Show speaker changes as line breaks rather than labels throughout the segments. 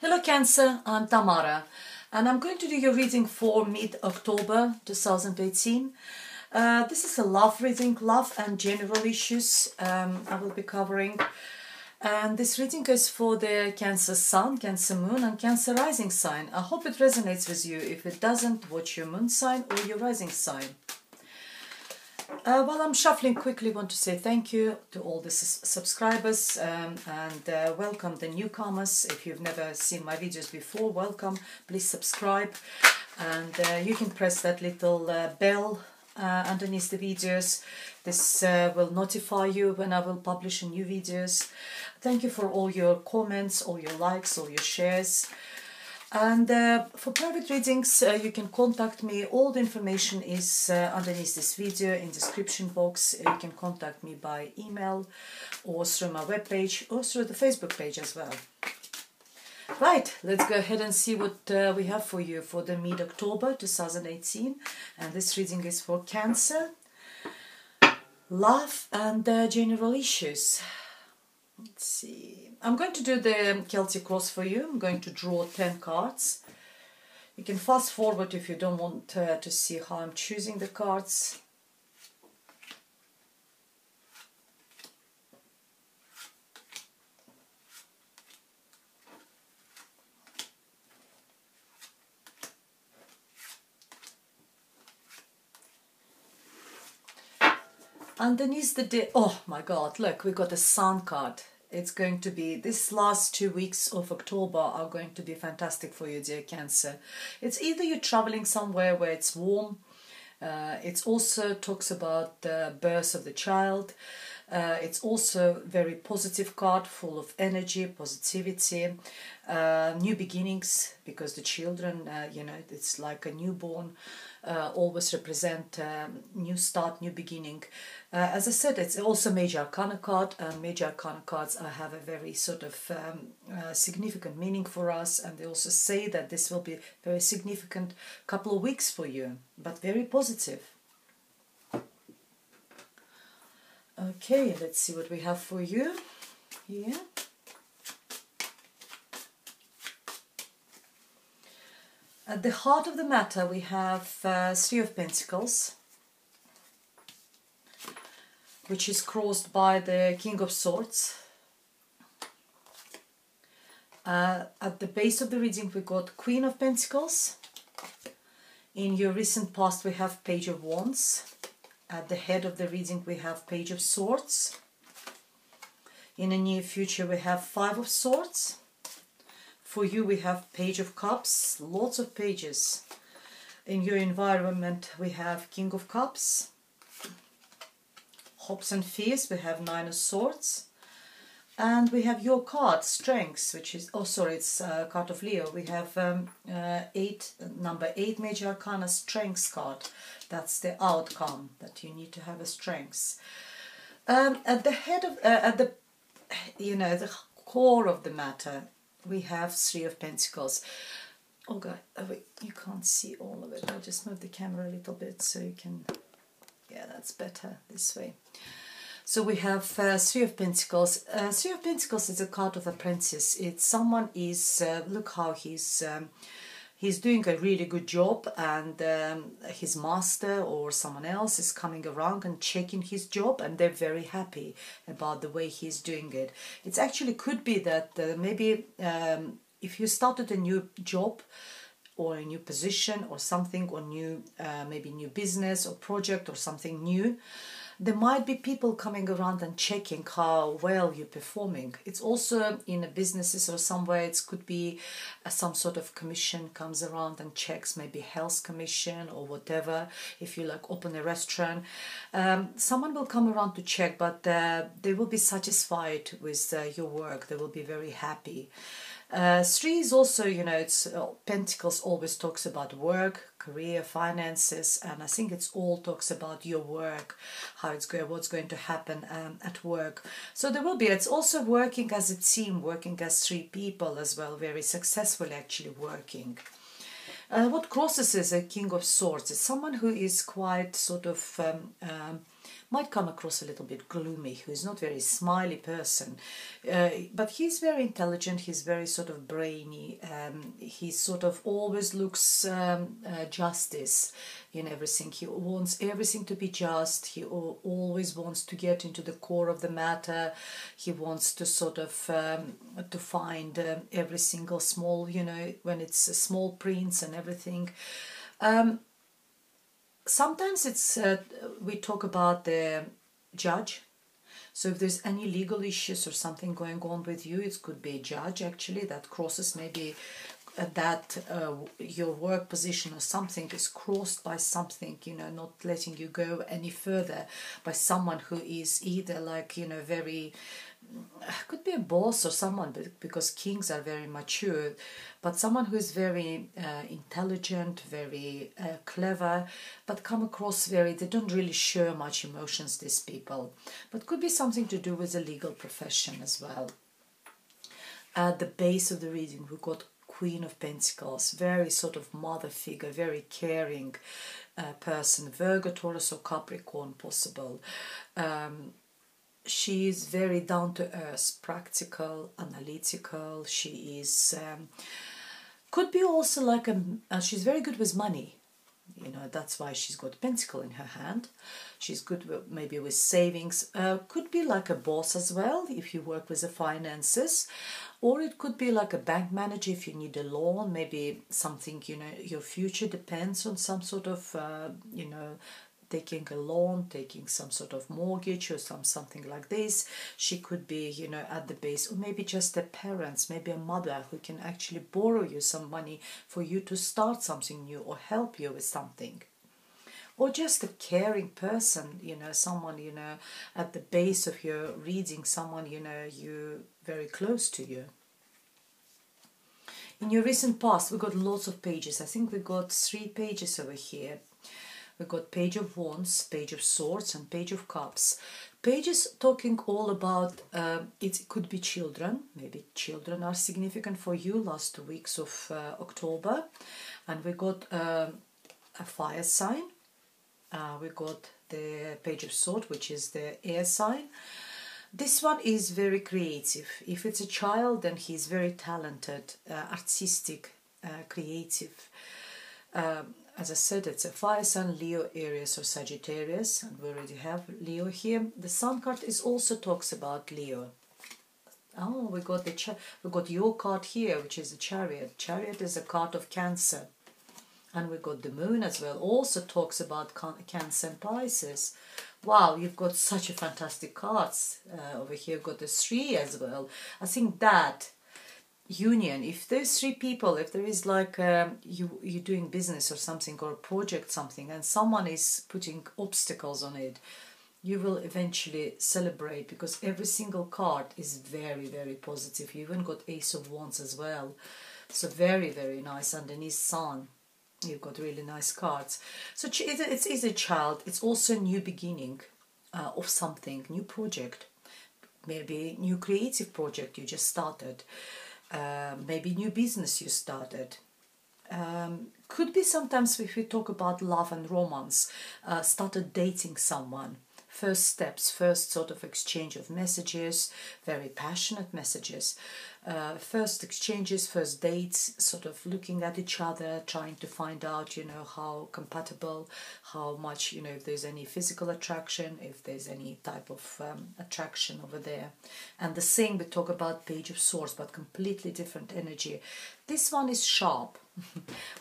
Hello Cancer, I'm Tamara and I'm going to do your reading for mid-October 2018. This is a love reading, love and general issues I will be covering. And this reading is for the Cancer Sun, Cancer Moon and Cancer Rising sign. I hope it resonates with you. If it doesn't, watch your moon sign or your rising sign. While I'm shuffling, quickly want to say thank you to all the subscribers and welcome the newcomers. If you've never seen my videos before, welcome. Please subscribe and you can press that little bell underneath the videos. This will notify you when I will publish new videos. Thank you for all your comments, all your likes, all your shares. And for private readings, you can contact me. All the information is underneath this video in description box. You can contact me by email or through my webpage or through the Facebook page as well. Right, let's go ahead and see what we have for you for the mid-October 2018. And this reading is for Cancer, love and general issues. Let's see. I'm going to do the Celtic Cross for you. I'm going to draw 10 cards. You can fast forward if you don't want to see how I'm choosing the cards. Underneath the oh my god, look, we got a Sun card. It's going to be, this last 2 weeks of October are going to be fantastic for you, dear Cancer. It's either you're traveling somewhere where it's warm. It also talks about the birth of the child. It's also a very positive card, full of energy, positivity, new beginnings, because the children, you know, it's like a newborn, always represent new start, new beginning. As I said, it's also Major Arcana card, and Major Arcana cards have a very sort of significant meaning for us, and they also say that this will be a very significant couple of weeks for you, but very positive. Okay, let's see what we have for you here. At the heart of the matter we have Three of Pentacles, which is crossed by the King of Swords. At the base of the reading we got Queen of Pentacles. In your recent past we have Page of Wands. At the head of the reading we have Page of Swords. In the near future we have Five of Swords. For you we have Page of Cups, lots of pages. In your environment we have King of Cups. Hopes and fears, we have Nine of Swords. And we have your card, Strengths, which is, oh sorry, it's a card of Leo. We have number 8 Major Arcana Strengths card. That's the outcome, that you need to have a Strengths. At the head of, at the, you know, the core of the matter, we have Three of Pentacles. Oh God, wait, you can't see all of it. I'll just move the camera a little bit so you can, yeah, that's better this way. So we have Three of Pentacles. Three of Pentacles is a card of apprentice. It's someone is, look how he's doing a really good job, and his master or someone else is coming around and checking his job, and they're very happy about the way he's doing it. It actually could be that maybe if you started a new job or a new position or something, or new maybe new business or project or something new, there might be people coming around and checking how well you're performing. It's also in businesses or somewhere, it could be some sort of commission comes around and checks, maybe health commission or whatever. If you like open a restaurant, someone will come around to check, but they will be satisfied with your work. They will be very happy. Three is also, you know, it's Pentacles always talks about work, career, finances, and I think it's all talks about your work, how it's going, what's going to happen at work. So there will be, it's also working as a team, working as three people as well, very successfully actually working. What crosses is a King of Swords. It's someone who is quite sort of might come across a little bit gloomy, who is not very smiley person, but he's very intelligent, he's very sort of brainy, he sort of always looks justice in everything. He wants everything to be just, he always wants to get into the core of the matter, he wants to sort of to find every single small, you know, when it's small prints and everything. Sometimes it's we talk about the judge. So if there's any legal issues or something going on with you, it could be a judge actually that crosses maybe that your work position or something is crossed by something, you know, not letting you go any further, by someone who is either like, you know, very, could be a boss or someone, because kings are very mature, but someone who is very intelligent, very clever, but come across very, they don't really show much emotions, these people, but could be something to do with the legal profession as well. At the base of the reading we've got Queen of Pentacles, very sort of mother figure, very caring person, Virgo, Taurus or Capricorn possible. She is very down to earth, practical, analytical. She is, could be also like she's very good with money. You know, that's why she's got pentacle in her hand. She's good with, maybe with savings. Could be like a boss as well if you work with the finances. Or it could be like a bank manager if you need a loan. Maybe something, you know, your future depends on some sort of, you know, taking a loan, taking some sort of mortgage or something like this. She could be, you know, at the base, or maybe just a parents, maybe a mother who can actually borrow you some money for you to start something new or help you with something. Or just a caring person, you know, someone, you know, at the base of your reading, someone, you know, you very close to you. In your recent past, we got lots of pages. I think we got 3 pages over here. We got Page of Wands, Page of Swords and Page of Cups. Pages talking all about, it could be children. Maybe children are significant for you last 2 weeks of October. And we got a fire sign. We got the Page of Swords, which is the air sign. This one is very creative. If it's a child, then he's very talented, artistic, creative. As I said, it's a fire sign, Leo, Aries or Sagittarius, and we already have Leo here. The Sun card is also talks about Leo. Oh, we got your card here, which is a Chariot. Chariot is a card of Cancer. And we got the Moon as well, also talks about Cancer and Pisces. Wow, you've got such a fantastic cards. Over here, got the 3 as well. I think that union, if there's 3 people, if there is like you're doing business or something, or a project something, and someone is putting obstacles on it, you will eventually celebrate, because every single card is very, very positive. You even got Ace of Wands as well, so very, very nice. Underneath Sun, you've got really nice cards. So it is a child. It's also a new beginning of something, new project, maybe new creative project you just started. Maybe new business you started. Could be sometimes, if we talk about love and romance, started dating someone. First steps, first sort of exchange of messages, very passionate messages. First exchanges, first dates, sort of looking at each other, trying to find out, you know, how compatible, how much, you know, if there's any physical attraction, if there's any type of attraction over there. And the same, we talk about Page of Swords, but completely different energy. This one is sharp.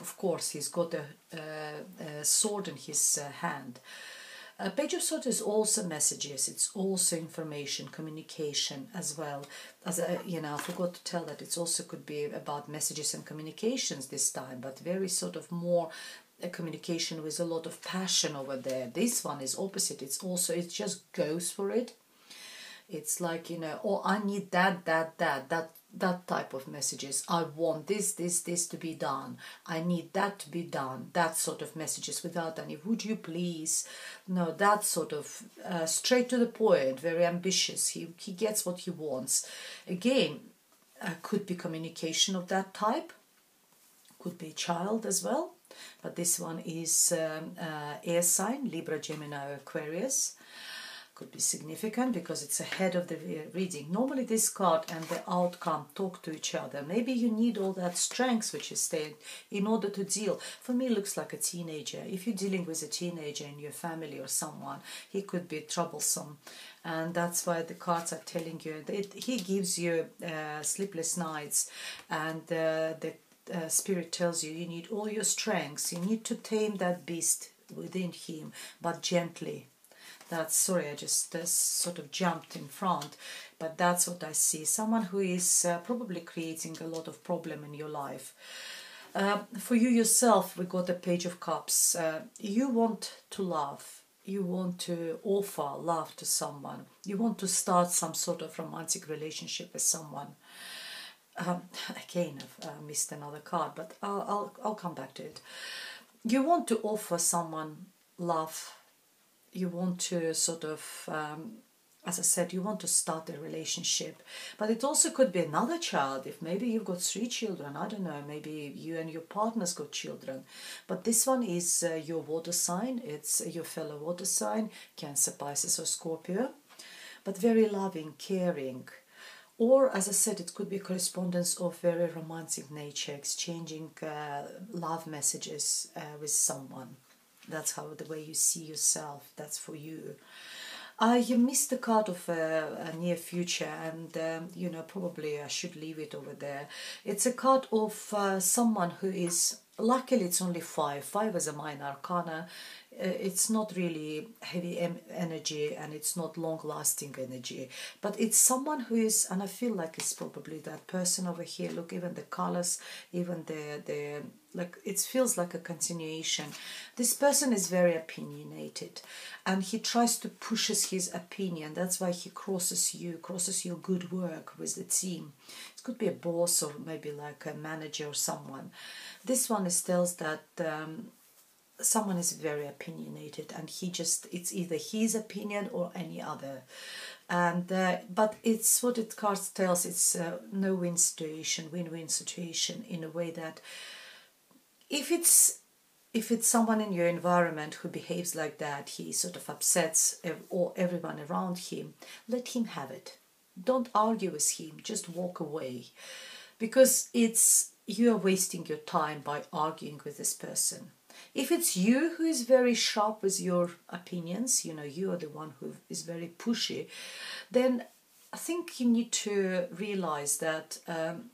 Of course, he's got a sword in his hand. Page of Swords is also messages, it's also information, communication as well. As you know, I forgot to tell that it also could be about messages and communications this time, but very sort of more a communication with a lot of passion over there. This one is opposite, it's also, it just goes for it. It's like, you know, oh, I need that type of messages. I want this to be done. I need that to be done. That sort of messages without any, would you please? No, that sort of straight to the point, very ambitious. He gets what he wants. Again, could be communication of that type. Could be a child as well. But this one is air sign, Libra, Gemini, Aquarius. Could be significant because it's ahead of the reading. Normally this card and the outcome talk to each other. Maybe you need all that strength which is there in order to deal. For me, it looks like a teenager. If you're dealing with a teenager in your family or someone, he could be troublesome. And that's why the cards are telling you that he gives you sleepless nights, and the spirit tells you you need all your strengths. You need to tame that beast within him, but gently. That's, sorry, I just sort of jumped in front, but that's what I see. Someone who is probably creating a lot of problem in your life. For you yourself, we got the Page of Cups. You want to love. You want to offer love to someone. You want to start some sort of romantic relationship with someone. Again, I've missed another card, but I'll come back to it. You want to offer someone love. You want to sort of, as I said, you want to start a relationship. But it also could be another child. If maybe you've got 3 children, I don't know, maybe you and your partner's got children. But this one is your water sign. It's your fellow water sign, Cancer, Pisces or Scorpio. But very loving, caring. Or, as I said, it could be correspondence of very romantic nature, exchanging love messages with someone. That's how the way you see yourself. That's for you. You missed the card of a near future, and you know, probably I should leave it over there. It's a card of someone who is, luckily it's only 5. 5 is a minor arcana. It's not really heavy energy, and it's not long-lasting energy, but it's someone who is, and I feel like it's probably that person over here. Look, even the colors, even the like, it feels like a continuation. This person is very opinionated, and he tries to pushes his opinion. That's why he crosses your good work with the team. It could be a boss or maybe like a manager or someone. This one tells that someone is very opinionated, and it's either his opinion or any other. And but it's what it cards tells, it's a no-win situation, win-win situation, in a way that if it's someone in your environment who behaves like that, he sort of upsets everyone around him, let him have it. Don't argue with him, just walk away, because you are wasting your time by arguing with this person. If it's you who is very sharp with your opinions, you know, you are the one who is very pushy, then I think you need to realize that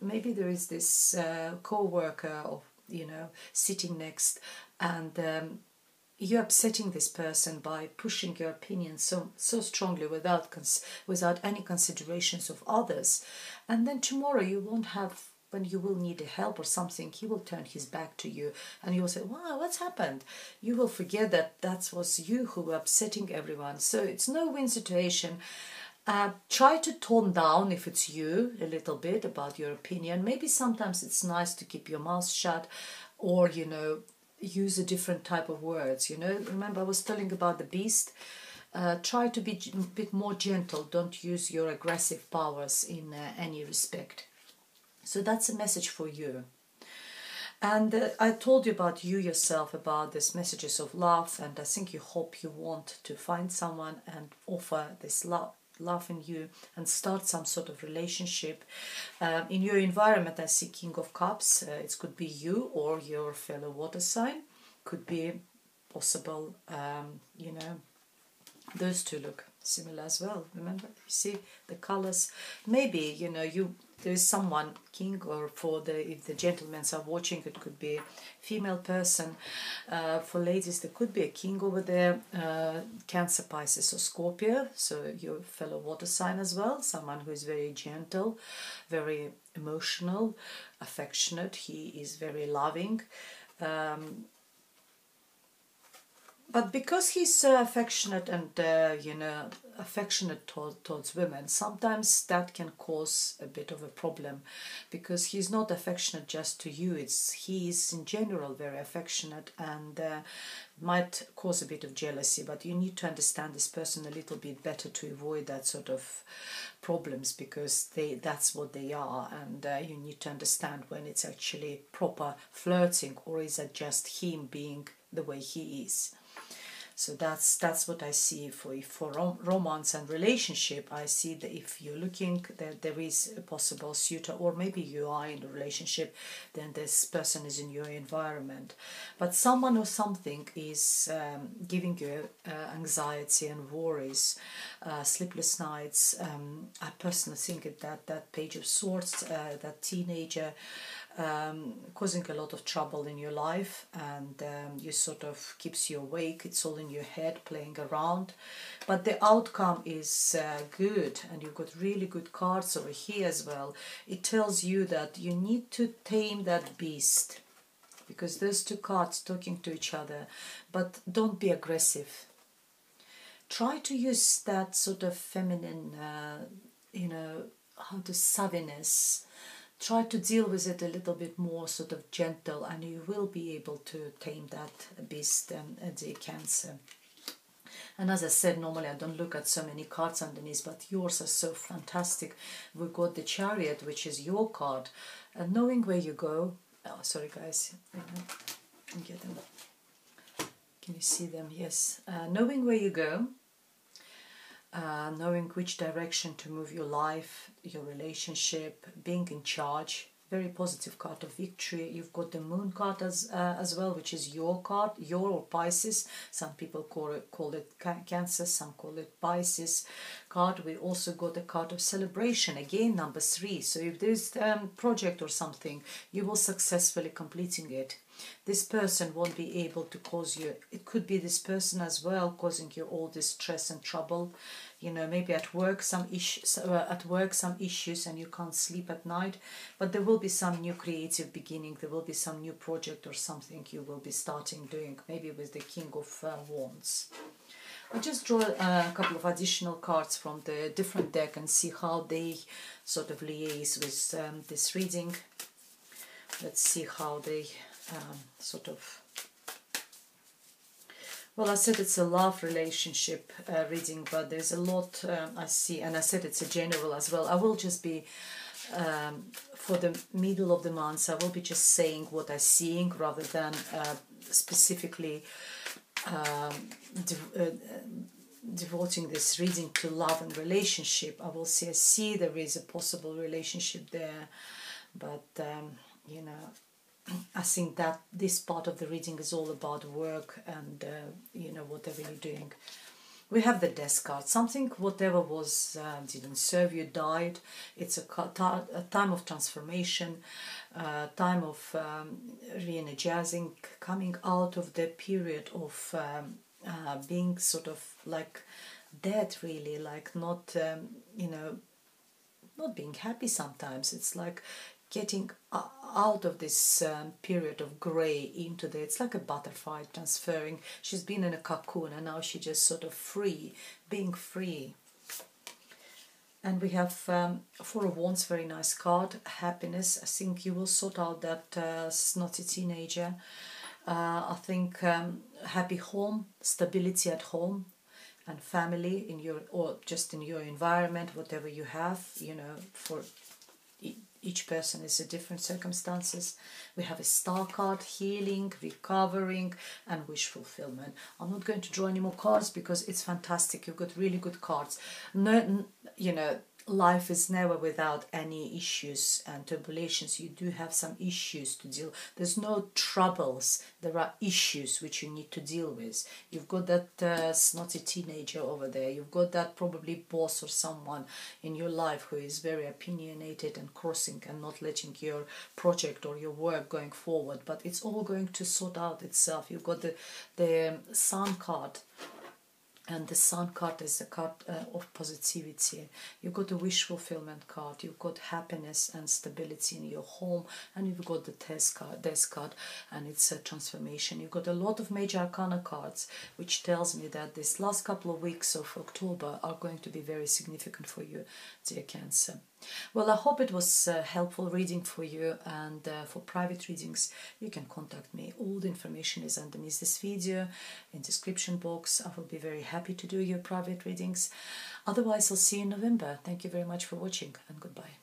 maybe there is this co-worker, or, you know, sitting next, and you're upsetting this person by pushing your opinion so strongly without any considerations of others. And then tomorrow you won't have, when you will need help or something, he will turn his back to you, and you will say, wow, what's happened? You will forget that was you who were upsetting everyone. So it's no win situation. Try to tone down, if it's you, a little bit about your opinion. Maybe sometimes it's nice to keep your mouth shut, or, you know, use a different type of words. You know, remember I was telling about the beast. Try to be a bit more gentle. Don't use your aggressive powers in any respect. So that's a message for you. And I told you about you yourself, about these messages of love, and I think you want to find someone and offer this love in you and start some sort of relationship. In your environment, I see King of Cups. It could be you or your fellow water sign. Could be possible, you know, those two look similar as well. Remember, you see the colors. Maybe, you know, there is someone, king, or if the gentlemen are watching, it could be a female person. For ladies, there could be a king over there, Cancer, Pisces or Scorpio, so your fellow water sign as well, someone who is very gentle, very emotional, affectionate. He is very loving. But because he's so affectionate and, you know, affectionate towards women, sometimes that can cause a bit of a problem, because he's not affectionate just to you. He is in general very affectionate, and might cause a bit of jealousy. But you need to understand this person a little bit better to avoid that sort of problems, because that's what they are, and you need to understand when it's actually proper flirting, or is it just him being the way he is. So that's what I see for romance and relationship. I see that if you're looking, that there is a possible suitor, or maybe you are in a relationship, then this person is in your environment. But someone or something is giving you anxiety and worries, sleepless nights. I personally think that Page of Swords, that teenager, causing a lot of trouble in your life, and you sort of keeps you awake. It's all in your head, playing around, but the outcome is good, and you've got really good cards over here as well. It tells you that you need to tame that beast, because there's two cards talking to each other, but don't be aggressive. Try to use that sort of feminine, savviness. Try to deal with it a little bit more sort of gentle, and you will be able to tame that beast, dear Cancer. And as I said, normally I don't look at so many cards underneath, but yours are so fantastic. We got the Chariot, which is your card, and knowing where you go. Oh, sorry guys, get them. Can you see them? Yes. Knowing where you go, knowing which direction to move your life, your relationship, being in charge. Very positive card of victory. You've got the Moon card as well, which is your card, your or Pisces. Some people call it Cancer, some call it Pisces card. We also got a card of celebration, again number 3. So if there's a project or something, you will successfully completing it. This person won't be able to cause you, it could be this person as well causing you all this stress and trouble. You know, maybe at work some issues, and you can't sleep at night, but there will be some new creative beginning. There will be some new project or something you will be starting doing, maybe with the King of Wands. I'll just draw a couple of additional cards from the different deck and see how they sort of liaise with this reading. Let's see how they sort of... Well, I said it's a love relationship reading, but there's a lot I see, and I said it's a general as well. I will just be, for the middle of the month, I will be just saying what I'm seeing rather than specifically devoting this reading to love and relationship. I will say, I see there is a possible relationship there, but you know, I think that this part of the reading is all about work and you know, whatever you're doing. We have the Death card. Something, whatever was didn't serve you, died. It's a time of transformation, time of re-energizing, coming out of the period of being sort of like dead, really, like not, you know, not being happy sometimes. It's like getting out of this period of grey into the, it's like a butterfly transferring. She's been in a cocoon and now she's just sort of free, being free. And we have Four of Wands, very nice card, happiness. I think you will sort out that snotty teenager. I think happy home, stability at home, and family in your, or just in your environment, whatever you have, you know, for each person is a different circumstances. We have a Star card, healing, recovering, and wish fulfillment. I'm not going to draw any more cards because it's fantastic. You've got really good cards. No, you know, life is never without any issues and tribulations. You do have some issues to deal. There's no troubles. There are issues which you need to deal with. You've got that snotty teenager over there. You've got that probably boss or someone in your life who is very opinionated and crossing and not letting your project or your work going forward. But it's all going to sort out itself. You've got the Sun card. And the Sun card is the card of positivity. You've got the wish fulfillment card. You've got happiness and stability in your home. And you've got the Death card, and it's a transformation. You've got a lot of major arcana cards, which tells me that this last couple of weeks of October are going to be very significant for you, dear Cancer. Well, I hope it was a helpful reading for you, and for private readings you can contact me. All the information is underneath this video in description box. I will be very happy to do your private readings. Otherwise, I'll see you in November. Thank you very much for watching, and goodbye.